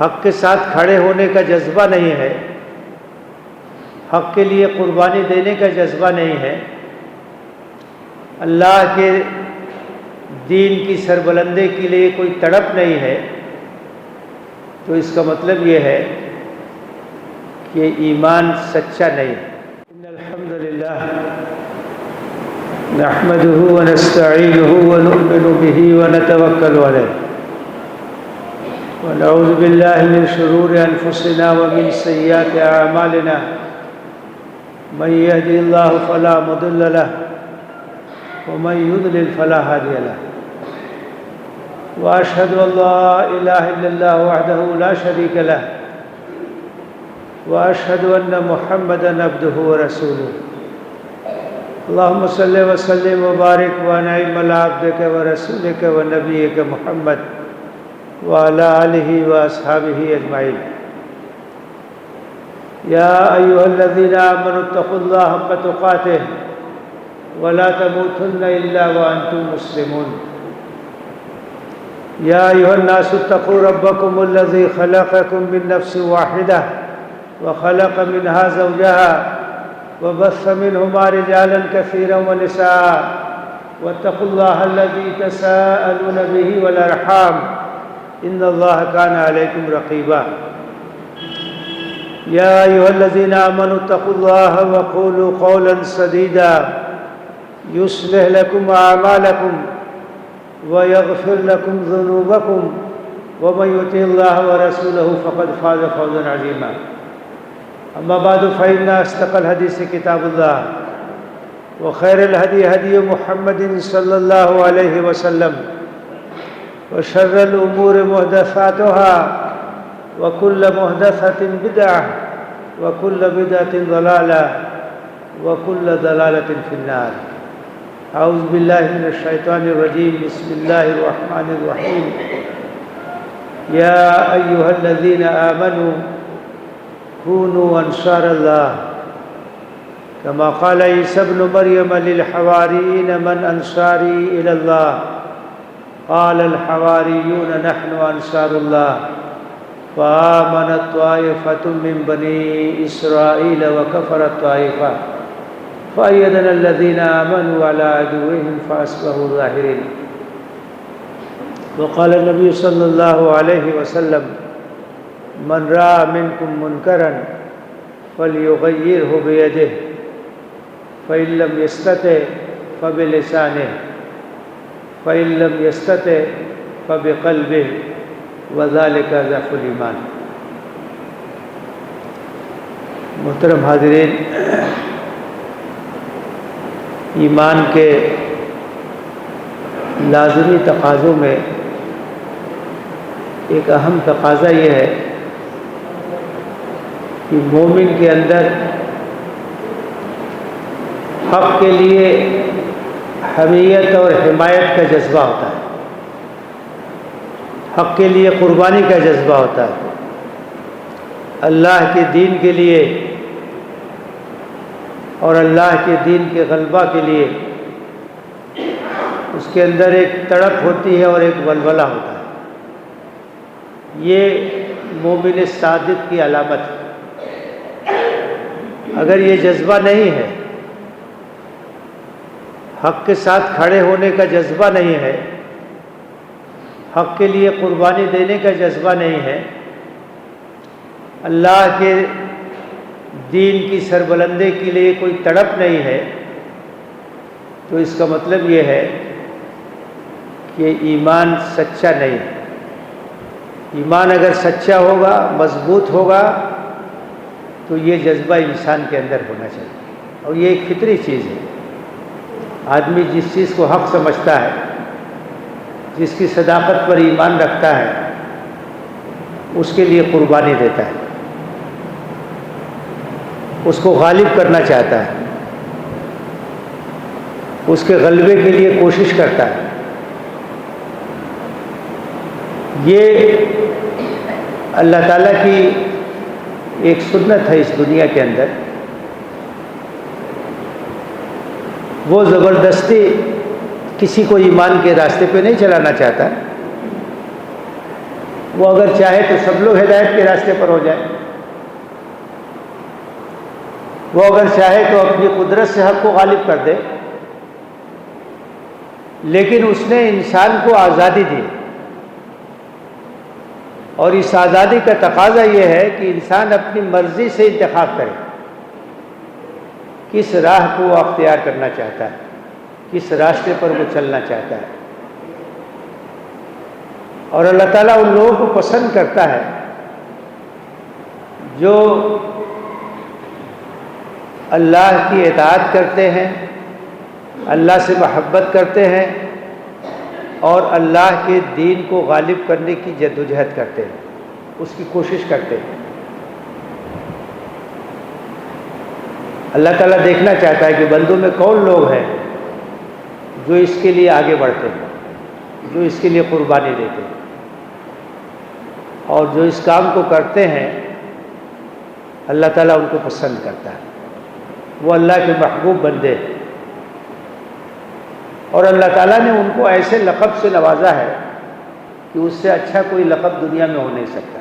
حق کے ساتھ کھڑے ہونے کا جذبہ نہیں ہے، حق کے لیے قربانی دینے کا جذبہ نہیں ہے، اللہ کے دین کی سربلندی کے لیے کوئی تڑپ نہیں ہے، تو اس کا مطلب یہ ہے کہ ایمان سچا نہیں ہے۔ ان الحمد للہ نحمده ونستعینه ونؤمن به ونتوکل علیہ ونعوذ باللہ من شرور انفسنا ومن سیئات اعمالنا من يهده الله فلا مضل له ومن يضلل فلا هادي له واشهد ان لا اله الا الله وحده لا شريك له واشهد ان محمدا عبده ورسوله اللهم صل وسلم وبارك وانعم على عبدك ورسولك ونبيك محمد وعلى آله وأصحابه أجمعين يا أيها الذين آمنوا اتقوا الله حق تقاته ولا تموتن إلا وأنتم مسلمون يا أيها الناس اتقوا ربكم الذي خلقكم من نفس واحدة وخلق منها زوجها وبث منهما رجالا كثيرا ونساء واتقوا الله الذي تساءلون به والأرحام إن الله كان عليكم رقيبا يا أيها الذين آمنوا اتقوا الله وقولوا قولا سديدا يصلح لكم أعمالكم ويغفر لكم ذنوبكم ومن يطع الله ورسوله فقد فاز فوزا عظيما أما بعد فإن أصدق الحديث كتاب الله وخير الهدي هدي محمد صلى الله عليه وسلم وشر الأمور محدثاتها وكل محدثة بدعة وكل بدعة ضلالة وكل ضلالة في النار أعوذ بالله من الشيطان الرجيم بسم الله الرحمن الرحيم يا أيها الذين آمنوا كونوا أنصار الله كما قال عيسى ابن مريم للحواريين من أنصاري إلى الله قال الحواريون نحن أنصار الله فآمنت طائفة من بني إسرائيل وكفرت طائفة فأيدنا الذين آمنوا على عدوهم فأصبحوا ظاهرين وقال النبي صلى الله عليه وسلم من رأى منكم منكرا فليغيره بيده فإن لم يستطع فبلسانه فإن لم يستطع فبقلبه وذلك ضعف الإيمان۔ محترم حاضرین، ایمان کے لازمی تقاضوں میں ایک اہم تقاضا یہ ہے کہ مومن کے اندر حق کے لیے حمیت اور حمایت کا جذبہ ہوتا ہے، حق کے لیے قربانی کا جذبہ ہوتا ہے، اللہ کے دین کے لیے اور اللہ کے دین کے غلبہ کے لیے اس کے اندر ایک تڑپ ہوتی ہے اور ایک ولولہ ہوتا ہے۔ یہ مومن صادق کی علامت ہے۔ اگر یہ جذبہ نہیں ہے، حق کے ساتھ کھڑے ہونے کا جذبہ نہیں ہے، حق کے لیے قربانی دینے کا جذبہ نہیں ہے، اللہ کے دین کی سربلندی کے لیے کوئی تڑپ نہیں ہے، تو اس کا مطلب یہ ہے کہ ایمان سچا نہیں ہے۔ ایمان اگر سچا ہوگا، مضبوط ہوگا، تو یہ جذبہ انسان کے اندر ہونا چاہیے، اور یہ ایک فطری چیز ہے۔ آدمی جس چیز کو حق سمجھتا ہے، جس کی صداقت پر ایمان رکھتا ہے، اس کے لیے قربانی دیتا ہے، اس کو غالب کرنا چاہتا ہے، اس کے غلبے کے لیے کوشش کرتا ہے۔ یہ اللہ تعالیٰ کی ایک سنت ہے اس دنیا کے اندر۔ وہ زبردستی کسی کو ایمان کے راستے پہ نہیں چلانا چاہتا، وہ اگر چاہے تو سب لوگ ہدایت کے راستے پر ہو جائیں، وہ اگر چاہے تو اپنی قدرت سے حق کو غالب کر دے، لیکن اس نے انسان کو آزادی دی، اور اس آزادی کا تقاضا یہ ہے کہ انسان اپنی مرضی سے انتخاب کرے کس راہ کو وہ اختیار کرنا چاہتا ہے، کس راستے پر وہ چلنا چاہتا ہے۔ اور اللہ تعالیٰ ان لوگوں کو پسند کرتا ہے جو اللہ کی اطاعت کرتے ہیں، اللہ سے محبت کرتے ہیں، اور اللہ کے دین کو غالب کرنے کی جدوجہد کرتے ہیں، اس کی کوشش کرتے ہیں۔ اللہ تعالیٰ دیکھنا چاہتا ہے کہ بندوں میں کون لوگ ہیں جو اس کے لیے آگے بڑھتے ہیں، جو اس کے لیے قربانی دیتے ہیں، اور جو اس کام کو کرتے ہیں اللہ تعالیٰ ان کو پسند کرتا ہے، وہ اللہ کے محبوب بندے ہیں۔ اور اللہ تعالیٰ نے ان کو ایسے لقب سے نوازا ہے کہ اس سے اچھا کوئی لقب دنیا میں ہو نہیں سکتا۔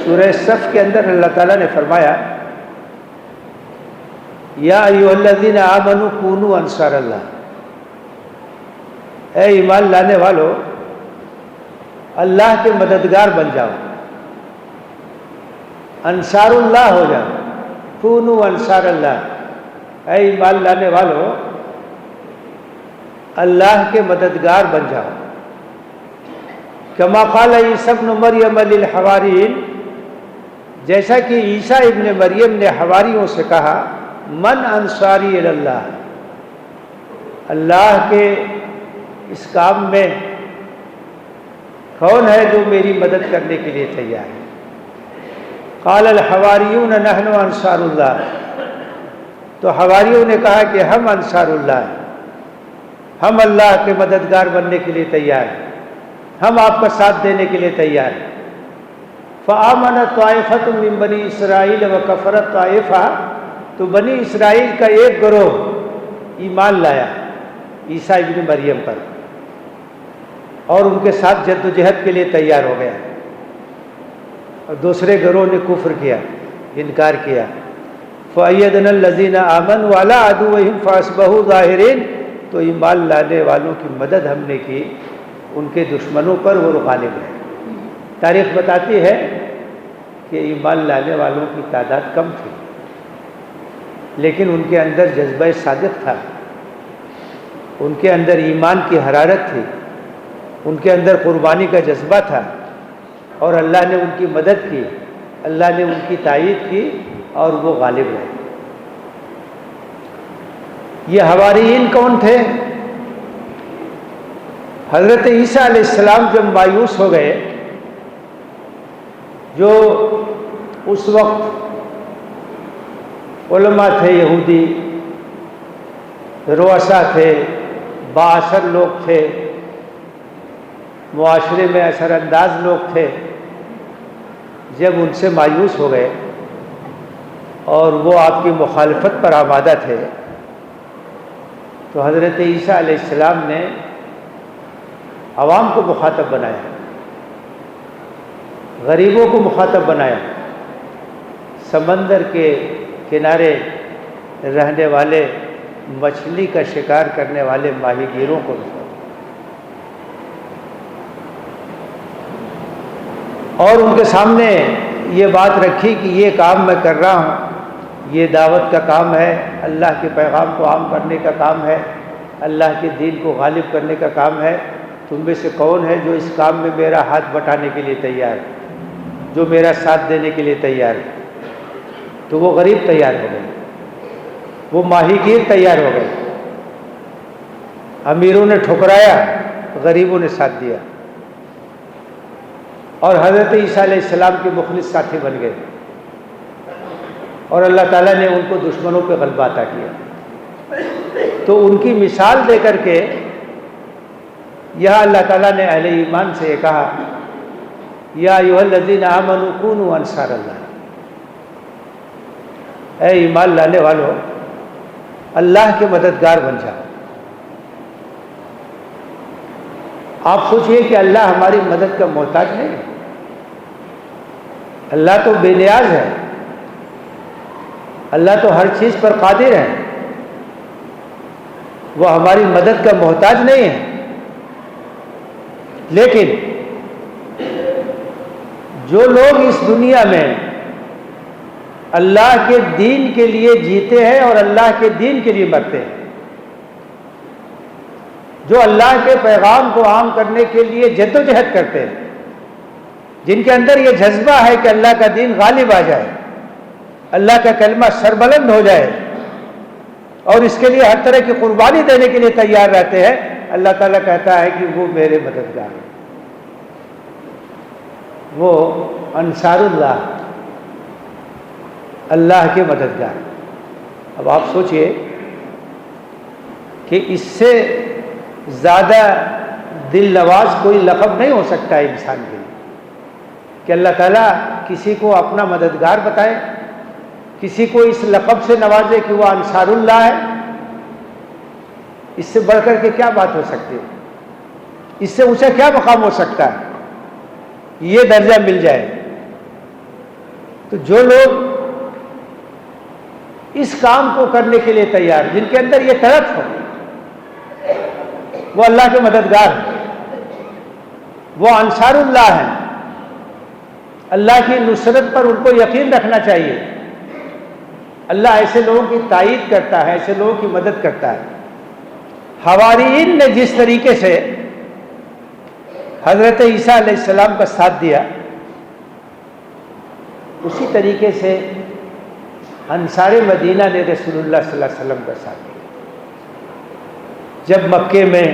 سورہ صف کے اندر اللہ تعالیٰ نے فرمایا یا ایھا الذین آمنوا کونوا انصار اللہ، اے ایمان لانے والو اللہ کے مددگار بن جاؤ، انصار اللہ ہو جاؤ، کونوا انصار اللہ، اے ایمان لانے والو اللہ کے مددگار بن جاؤ۔ کما قال عیسیٰ ابن مریم للحواریین، جیسا کہ عیسیٰ ابن مریم نے حواریوں سے کہا من انصاری الی اللہ، اللہ کے اس کام میں کون ہے جو میری مدد کرنے کے لیے تیار ہے؟ قال الحواریون نحن انصار اللہ، تو حواریوں نے کہا کہ ہم انصار اللہ ہیں، ہم اللہ کے مددگار بننے کے لیے تیار ہیں، ہم آپ کا ساتھ دینے کے لیے تیار ہیں۔ فآمنت طائفۃ من بنی اسرائیل وکفرت طائفہ، تو بنی اسرائیل کا ایک گروہ ایمان لایا عیسیٰ ابن مریم پر اور ان کے ساتھ جد و جہد کے لیے تیار ہو گیا، اور دوسرے گروہ نے کفر کیا، انکار کیا۔ فأیدنا الذین آمنوا علی عدوہم فاصبحوا ظاہرین، تو ایمان لانے والوں کی مدد ہم نے کی ان کے دشمنوں پر، وہ غالب ہے۔ تاریخ بتاتی ہے کہ ایمان لانے والوں کی تعداد کم تھی، لیکن ان کے اندر جذبہ صادق تھا، ان کے اندر ایمان کی حرارت تھی، ان کے اندر قربانی کا جذبہ تھا، اور اللہ نے ان کی مدد کی، اللہ نے ان کی تائید کی، اور وہ غالب رہے۔ یہ حواریین کون تھے؟ حضرت عیسیٰ علیہ السلام جب مایوس ہو گئے، جو اس وقت علماء تھے، یہودی رؤساء تھے، بااثر لوگ تھے، معاشرے میں اثر انداز لوگ تھے، جب ان سے مایوس ہو گئے اور وہ آپ کی مخالفت پر آمادہ تھے، تو حضرت عیسیٰ علیہ السلام نے عوام کو مخاطب بنایا، غریبوں کو مخاطب بنایا، سمندر کے کنارے رہنے والے، مچھلی کا شکار کرنے والے ماہی گیروں کو، اور ان کے سامنے یہ بات رکھی کہ یہ کام میں کر رہا ہوں، یہ دعوت کا کام ہے، اللہ کے پیغام کو عام کرنے کا کام ہے، اللہ کے دین کو غالب کرنے کا کام ہے۔ تم میں سے کون ہے جو اس کام میں میرا ہاتھ بٹانے کے لیے تیار ہے، جو میرا ساتھ دینے کے لیے تیار ہے؟ تو وہ غریب تیار ہو گئے، وہ ماہی گیر تیار ہو گئے، امیروں نے ٹھکرایا، غریبوں نے ساتھ دیا، اور حضرت عیسیٰ علیہ السلام کے مخلص ساتھی بن گئے، اور اللہ تعالیٰ نے ان کو دشمنوں پہ غلبہ عطا کیا۔ تو ان کی مثال دے کر کے یہاں اللہ تعالیٰ نے اہل ایمان سے یہ کہا یا ایھا الذین آمنوا کونوا انصار اللہ، اے ایمان لانے والو اللہ کے مددگار بن جاؤ۔ آپ سوچئے کہ اللہ ہماری مدد کا محتاج نہیں ہے، اللہ تو بے نیاز ہے، اللہ تو ہر چیز پر قادر ہے، وہ ہماری مدد کا محتاج نہیں ہے۔ لیکن جو لوگ اس دنیا میں اللہ کے دین کے لیے جیتے ہیں اور اللہ کے دین کے لیے مرتے ہیں، جو اللہ کے پیغام کو عام کرنے کے لیے جدوجہد کرتے ہیں، جن کے اندر یہ جذبہ ہے کہ اللہ کا دین غالب آ جائے، اللہ کا کلمہ سربلند ہو جائے، اور اس کے لیے ہر طرح کی قربانی دینے کے لیے تیار رہتے ہیں، اللہ تعالیٰ کہتا ہے کہ وہ میرے مددگار ہیں، وہ انصار اللہ، اللہ کے مددگار۔ اب آپ سوچئے کہ اس سے زیادہ دل نواز کوئی لقب نہیں ہو سکتا ہے انسان کے لیے کہ اللہ تعالیٰ کسی کو اپنا مددگار بتائے، کسی کو اس لقب سے نوازے کہ وہ انصار اللہ ہے۔ اس سے بڑھ کر کے کیا بات ہو سکتی ہے؟ اس سے اونچا کیا مقام ہو سکتا ہے؟ یہ درجہ مل جائے تو جو لوگ اس کام کو کرنے کے لیے تیار، جن کے اندر یہ طرف ہو، وہ اللہ کے مددگار ہیں، وہ انصار اللہ ہیں۔ اللہ کی نصرت پر ان کو یقین رکھنا چاہیے۔ اللہ ایسے لوگوں کی تائید کرتا ہے، ایسے لوگوں کی مدد کرتا ہے۔ حواریین نے جس طریقے سے حضرت عیسیٰ علیہ السلام کا ساتھ دیا، اسی طریقے سے انصار مدینہ نے رسول اللہ صلی اللہ علیہ وسلم کا ساتھ دیا۔ جب مکے میں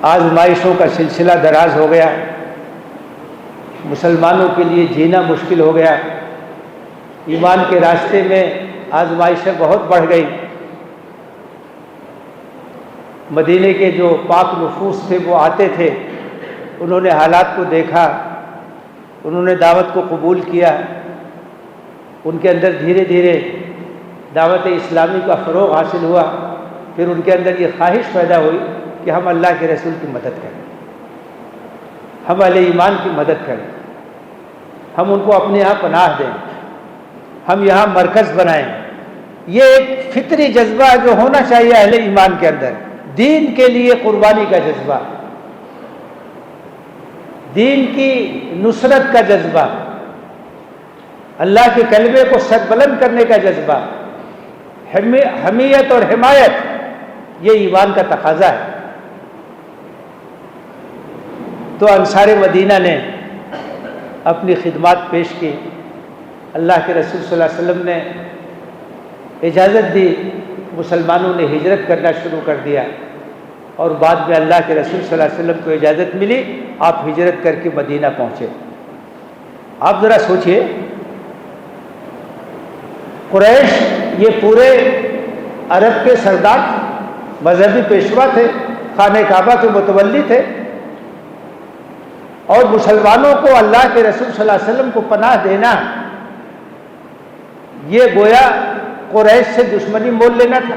آزمائشوں کا سلسلہ دراز ہو گیا، مسلمانوں کے لیے جینا مشکل ہو گیا، ایمان کے راستے میں آزمائشیں بہت بڑھ گئی، مدینے کے جو پاک نفوس تھے وہ آتے تھے، انہوں نے حالات کو دیکھا، انہوں نے دعوت کو قبول کیا، ان کے اندر دھیرے دھیرے دعوت اسلامی کا فروغ حاصل ہوا، پھر ان کے اندر یہ خواہش پیدا ہوئی کہ ہم اللہ کے رسول کی مدد کریں، ہم اہل ایمان کی مدد کریں، ہم ان کو اپنے یہاں پناہ دیں، ہم یہاں مرکز بنائیں۔ یہ ایک فطری جذبہ جو ہونا چاہیے اہل ایمان کے اندر، دین کے لیے قربانی کا جذبہ، دین کی نصرت کا جذبہ، اللہ کے کلمے کو سربلند کرنے کا جذبہ، حمیت اور حمایت، یہ ایمان کا تقاضا ہے۔ تو انصار مدینہ نے اپنی خدمات پیش کی، اللہ کے رسول صلی اللہ علیہ وسلم نے اجازت دی، مسلمانوں نے ہجرت کرنا شروع کر دیا، اور بعد میں اللہ کے رسول صلی اللہ علیہ وسلم کو اجازت ملی، آپ ہجرت کر کے مدینہ پہنچے۔ آپ ذرا سوچئے، قریش یہ پورے عرب کے سردار، مذہبی پیشوا تھے، خانہ کعبہ کے متولی تھے، اور مسلمانوں کو اللہ کے رسول صلی اللہ علیہ وسلم کو پناہ دینا، یہ گویا قریش سے دشمنی مول لینا تھا،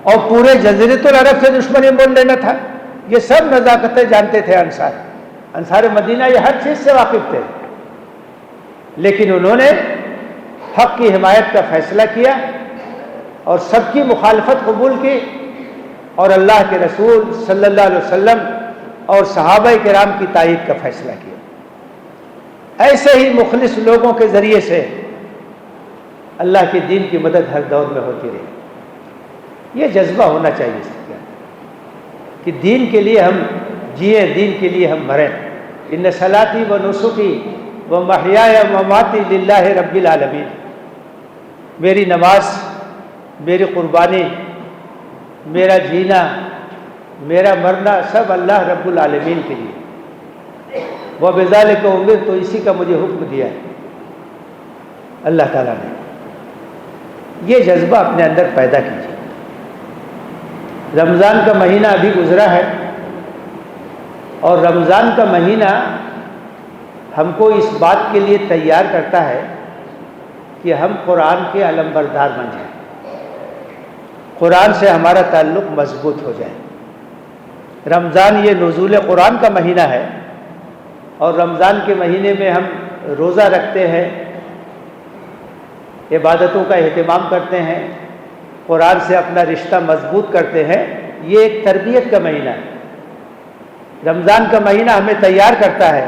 اور پورے جزیرۃ العرب سے دشمنی مول لینا تھا۔ یہ سب نزاکتیں جانتے تھے انصار مدینہ، یہ ہر چیز سے واقف تھے، لیکن انہوں نے حق کی حمایت کا فیصلہ کیا اور سب کی مخالفت قبول کی، اور اللہ کے رسول صلی اللہ علیہ وسلم اور صحابہ کرام کی تائید کا فیصلہ کیا۔ ایسے ہی مخلص لوگوں کے ذریعے سے اللہ کے دین کی مدد ہر دور میں ہوتی رہی۔ یہ جذبہ ہونا چاہیے سب کا کہ دین کے لیے ہم جئیں، دین کے لیے ہم مریں۔ ان صلاتی و نسکی و محیای و مماتی للہ رب العالمین، میری نماز، میری قربانی، میرا جینا، میرا مرنا سب اللہ رب العالمین کے لیے۔ وَبِذَلِكَ أُمِرْتُ، تو اسی کا مجھے حکم دیا ہے اللہ تعالیٰ نے۔ یہ جذبہ اپنے اندر پیدا کیجیے۔ رمضان کا مہینہ ابھی گزرا ہے، اور رمضان کا مہینہ ہم کو اس بات کے لیے تیار کرتا ہے کہ ہم قرآن کے علم بردار بن جائیں، قرآن سے ہمارا تعلق مضبوط ہو جائے۔ رمضان یہ نزول قرآن کا مہینہ ہے، اور رمضان کے مہینے میں ہم روزہ رکھتے ہیں، عبادتوں کا اہتمام کرتے ہیں، قرآن سے اپنا رشتہ مضبوط کرتے ہیں۔ یہ ایک تربیت کا مہینہ ہے۔ رمضان کا مہینہ ہمیں تیار کرتا ہے،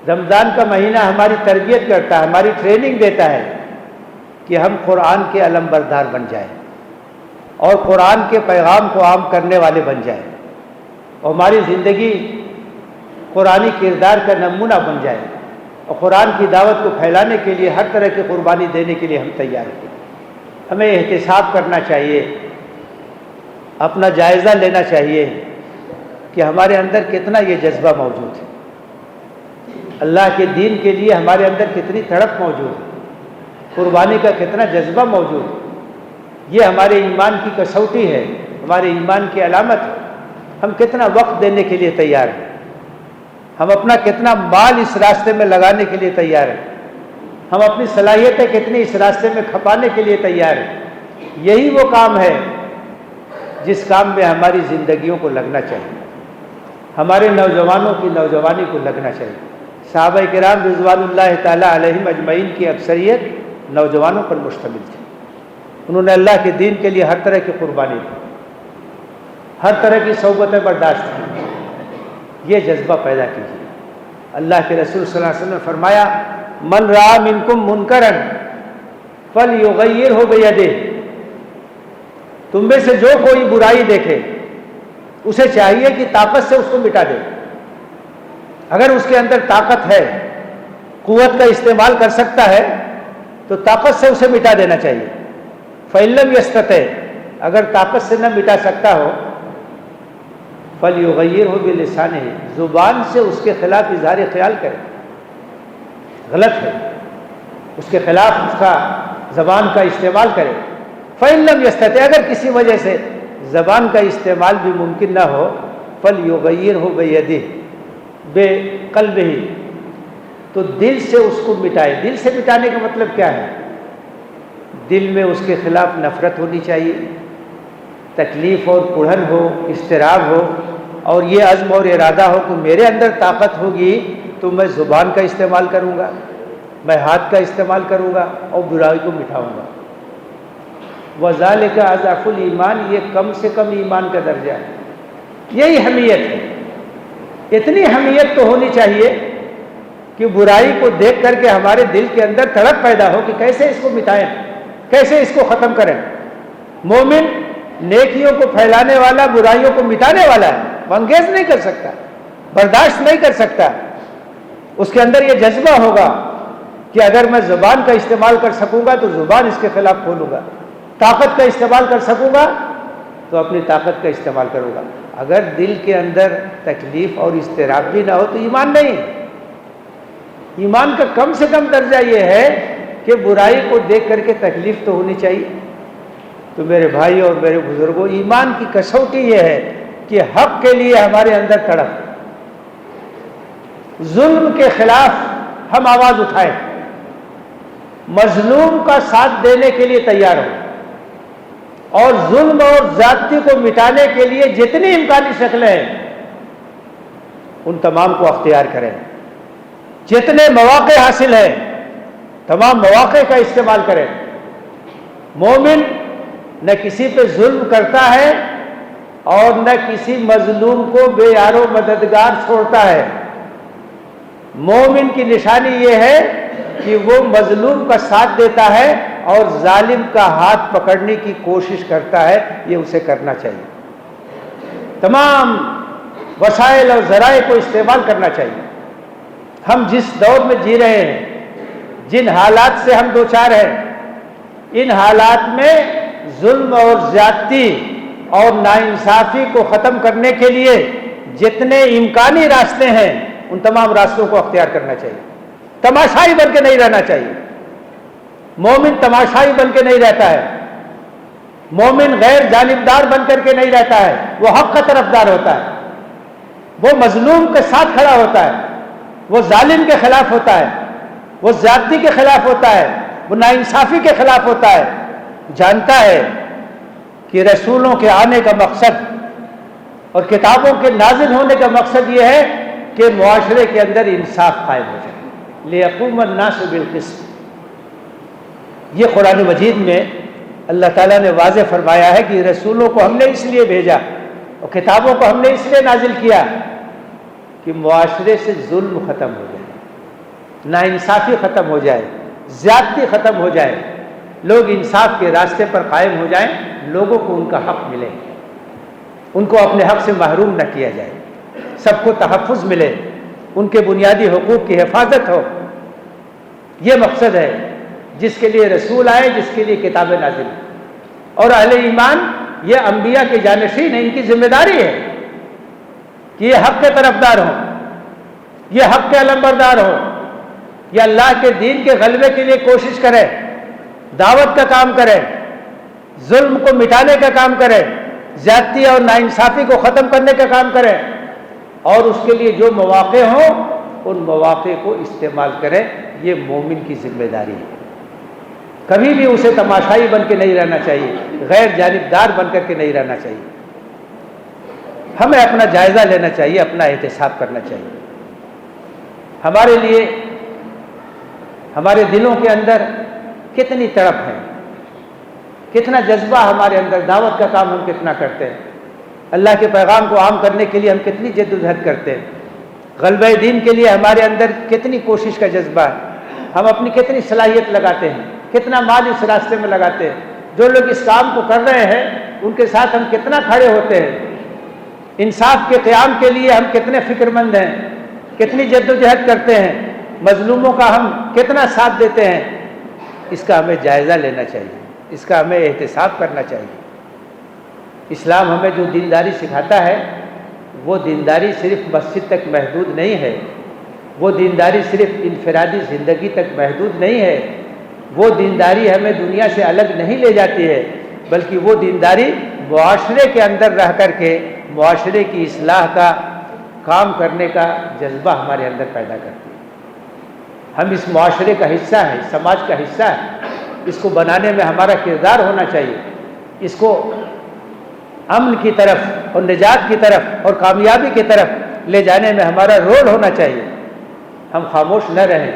رمضان کا مہینہ ہماری تربیت کرتا ہے، ہماری ٹریننگ دیتا ہے کہ ہم قرآن کے علم بردار بن جائیں اور قرآن کے پیغام کو عام کرنے والے بن جائیں، اور ہماری زندگی قرآنی کردار کا نمونہ بن جائے، اور قرآن کی دعوت کو پھیلانے کے لیے ہر طرح کی قربانی دینے کے لیے ہم تیار ہیں۔ ہمیں احتساب کرنا چاہیے، اپنا جائزہ لینا چاہیے کہ ہمارے اندر کتنا یہ جذبہ موجود ہے، اللہ کے دین کے لیے ہمارے اندر کتنی تڑپ موجود ہے، قربانی کا کتنا جذبہ موجود ہے۔ یہ ہمارے ایمان کی کسوٹی ہے، ہمارے ایمان کی علامت ہے۔ ہم کتنا وقت دینے کے لیے تیار ہیں، ہم اپنا کتنا مال اس راستے میں لگانے کے لیے تیار ہیں، ہم اپنی صلاحیتیں کتنی اس راستے میں کھپانے کے لیے تیار ہیں۔ یہی وہ کام ہے جس کام میں ہماری زندگیوں کو لگنا چاہیے، ہمارے نوجوانوں کی نوجوانی کو لگنا چاہیے۔ صحابہ کرام رضوان اللہ تعالیٰ علیہم اجمعین کی اکثریت نوجوانوں پر مشتمل تھی۔ انہوں نے اللہ کے دین کے لیے ہر طرح کی قربانی دی، ہر طرح کی صحبتیں برداشت کی۔ یہ جذبہ پیدا کیجیے۔ اللہ کے رسول صلی اللہ علیہ وسلم نے فرمایا، من رأى منکم منکرا فلیغیرہ بیدہ، تم میں سے جو کوئی برائی دیکھے اسے چاہیے کہ طاقت سے اس کو مٹا دے۔ اگر اس کے اندر طاقت ہے، قوت کا استعمال کر سکتا ہے، تو طاقت سے اسے مٹا دینا چاہیے۔ فإن لم یستطع، اگر طاقت سے نہ مٹا سکتا ہو، فلیغیرہ بلسانہ، زبان سے اس کے خلاف اظہار خیال کرے۔ غلط ہے، اس کے خلاف اس کا زبان کا استعمال کرے۔ فإن لم یستطع، اگر کسی وجہ سے زبان کا استعمال بھی ممکن نہ ہو، فلیغیرہ بیدہ، بقلبہ، تو دل سے اس کو مٹائے۔ دل سے مٹانے کا مطلب کیا ہے؟ دل میں اس کے خلاف نفرت ہونی چاہیے، تکلیف اور کڑھن ہو، اضطراب ہو، اور یہ عزم اور ارادہ ہو کہ میرے اندر طاقت ہوگی تو میں زبان کا استعمال کروں گا، میں ہاتھ کا استعمال کروں گا اور برائی کو مٹاؤں گا۔ وَذَلِكَ أَضْعَفُ الْإِيمَانِ، یہ کم سے کم ایمان کا درجہ ہے۔ یہی حمیت ہے۔ اتنی حمیت تو ہونی چاہیے کہ برائی کو دیکھ کر کے ہمارے دل کے اندر تڑپ پیدا ہو کہ کیسے اس کو مٹائیں، کیسے اس کو ختم کریں۔ مومن نیکیوں کو پھیلانے والا، برائیوں کو مٹانے والا ہے، وہ انگیز نہیں کر سکتا، برداشت نہیں کر سکتا۔ اس کے اندر یہ جذبہ ہوگا کہ اگر میں زبان کا استعمال کر سکوں گا تو زبان اس کے خلاف کھولوں گا، طاقت کا استعمال کر سکوں گا تو اپنی طاقت کا استعمال کروں گا۔ اگر دل کے اندر تکلیف اور اضطراب بھی نہ ہو تو ایمان نہیں۔ ایمان کا کم سے کم درجہ یہ ہے کہ برائی کو دیکھ کر کے تکلیف تو ہونی چاہیے۔ تو میرے بھائی اور میرے بزرگوں، ایمان کی کسوٹی یہ ہے کہ حق کے لیے ہمارے اندر تڑپ، ظلم کے خلاف ہم آواز اٹھائیں، مظلوم کا ساتھ دینے کے لیے تیار ہوں، اور ظلم اور زیادتی کو مٹانے کے لیے جتنی امکانی شکلیں ہیں ان تمام کو اختیار کریں۔ جتنے مواقع حاصل ہیں تمام مواقع کا استعمال کریں۔ مومن نہ کسی پہ ظلم کرتا ہے اور نہ کسی مظلوم کو بے یار و مددگار چھوڑتا ہے۔ مومن کی نشانی یہ ہے کہ وہ مظلوم کا ساتھ دیتا ہے اور ظالم کا ہاتھ پکڑنے کی کوشش کرتا ہے۔ یہ اسے کرنا چاہیے، تمام وسائل اور ذرائع کو استعمال کرنا چاہیے۔ ہم جس دور میں جی رہے ہیں، جن حالات سے ہم دوچار ہیں، ان حالات میں ظلم اور زیادتی اور ناانصافی کو ختم کرنے کے لیے جتنے امکانی راستے ہیں ان تمام راستوں کو اختیار کرنا چاہیے۔ تماشائی بن کے نہیں رہنا چاہیے۔ مومن تماشائی بن کے نہیں رہتا ہے، مومن غیر جانبدار بن کر کے نہیں رہتا ہے، وہ حق کا طرفدار ہوتا ہے، وہ مظلوم کے ساتھ کھڑا ہوتا ہے، وہ ظالم کے خلاف ہوتا ہے، وہ زیادتی کے خلاف ہوتا ہے، وہ ناانصافی کے خلاف ہوتا ہے۔ جانتا ہے کہ رسولوں کے آنے کا مقصد اور کتابوں کے نازل ہونے کا مقصد یہ ہے کہ معاشرے کے اندر انصاف قائم ہو جائے، لِيَقُومَ النَّاسُ بِالْقِسْطِ۔ یہ قرآن مجید میں اللہ تعالیٰ نے واضح فرمایا ہے کہ رسولوں کو ہم نے اس لیے بھیجا اور کتابوں کو ہم نے اس لیے نازل کیا کہ معاشرے سے ظلم ختم ہو جائے، ناانصافی ختم ہو جائے، زیادتی ختم ہو جائے، لوگ انصاف کے راستے پر قائم ہو جائیں، لوگوں کو ان کا حق ملے، ان کو اپنے حق سے محروم نہ کیا جائے، سب کو تحفظ ملے، ان کے بنیادی حقوق کی حفاظت ہو۔ یہ مقصد ہے جس کے لیے رسول آئے، جس کے لیے کتابیں نازل ہیں۔ اور اہل ایمان یہ انبیاء کے جانشین ہیں، ان کی ذمہ داری ہے کہ یہ حق کے طرفدار ہوں، یہ حق کے علمبردار ہوں، یہ اللہ کے دین کے غلبے کے لیے کوشش کرے، دعوت کا کام کرے، ظلم کو مٹانے کا کام کرے، زیادتی اور ناانصافی کو ختم کرنے کا کام کرے، اور اس کے لیے جو مواقع ہوں ان مواقع کو استعمال کرے۔ یہ مومن کی ذمہ داری ہے، کبھی بھی اسے تماشائی بن کے نہیں رہنا چاہیے، غیر جانبدار بن کر کے نہیں رہنا چاہیے۔ ہمیں اپنا جائزہ لینا چاہیے، اپنا احتساب کرنا چاہیے۔ ہمارے لیے ہمارے دلوں کے اندر کتنی تڑپ ہے، کتنا جذبہ ہمارے اندر، دعوت کا کام ہم کتنا کرتے ہیں، اللہ کے پیغام کو عام کرنے کے لیے ہم کتنی جد و جہد کرتے ہیں، غلبہ دین کے لیے ہمارے اندر کتنی کوشش کا جذبہ ہے، ہم اپنی کتنی صلاحیت لگاتے ہیں، کتنا مال اس راستے میں لگاتے ہیں، جو لوگ اس کام کو کر رہے ہیں ان کے ساتھ ہم کتنا کھڑے ہوتے ہیں، انصاف کے قیام کے لیے ہم کتنے فکر مند ہیں، کتنی جد و جہد کرتے ہیں، مظلوموں کا ہم کتنا ساتھ دیتے ہیں۔ اس کا ہمیں جائزہ لینا چاہیے، اس کا ہمیں احتساب کرنا چاہیے۔ اسلام ہمیں جو دینداری سکھاتا ہے وہ دینداری صرف مسجد تک محدود نہیں ہے، وہ دینداری صرف انفرادی زندگی تک محدود نہیں ہے، وہ دینداری ہمیں دنیا سے الگ نہیں لے جاتی ہے، بلکہ وہ دینداری معاشرے کے اندر رہ کر کے معاشرے کی اصلاح کا کام کرنے کا جذبہ ہمارے اندر پیدا کرتی ہے۔ ہم اس معاشرے کا حصہ ہیں، سماج کا حصہ ہے، اس کو بنانے میں ہمارا کردار ہونا چاہیے، اس کو امن کی طرف اور نجات کی طرف اور کامیابی کی طرف لے جانے میں ہمارا رول ہونا چاہیے۔ ہم خاموش نہ رہیں،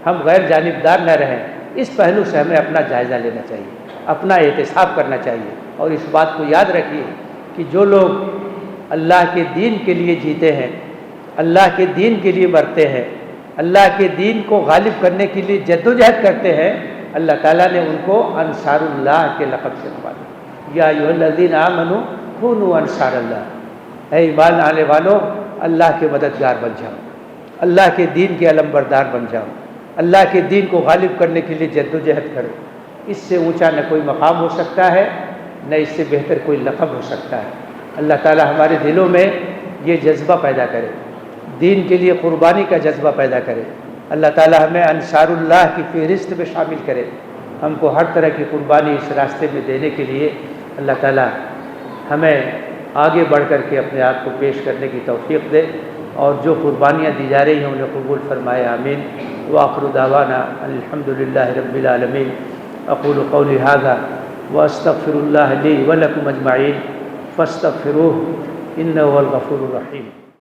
ہم غیر جانبدار نہ رہیں، اس پہلو سے ہمیں اپنا جائزہ لینا چاہیے، اپنا احتساب کرنا چاہیے، اور اس بات کو یاد رکھیے کہ جو لوگ اللہ کے دین کے لیے جیتے ہیں، اللہ کے دین کے لیے مرتے ہیں، اللہ کے دین کو غالب کرنے کے لیے جدوجہد کرتے ہیں، اللہ تعالیٰ نے ان کو انصار اللہ کے لقب سے نوازا۔ یا ایھا الذین آمنوا کونوا انصار اللہ، اے ایمان آنے والوں اللہ کے مددگار بن جاؤ، اللہ کے دین کے علمبردار بن جاؤ، اللہ کے دین کو غالب کرنے کے لیے جدوجہد کرو۔ اس سے اونچا نہ کوئی مقام ہو سکتا ہے، نہ اس سے بہتر کوئی لقب ہو سکتا ہے۔ اللہ تعالیٰ ہمارے دلوں میں یہ جذبہ پیدا کرے، دین کے لیے قربانی کا جذبہ پیدا کرے۔ اللہ تعالیٰ ہمیں انصار اللہ کی فہرست میں شامل کرے، ہم کو ہر طرح کی قربانی اس راستے میں دینے کے لیے اللہ تعالیٰ ہمیں آگے بڑھ کر کے اپنے آپ کو پیش کرنے کی توفیق دے، اور جو قربانیاں دی جا رہی ہیں انہیں قبول فرمائے، آمین۔ وآخر دعوانا الحمد للہ رب العالمین۔ اقول قولی ھذا واستغفر اللہ لی ولکم اجمعین فاستغفروہ انہ هو الغفور الرحیم۔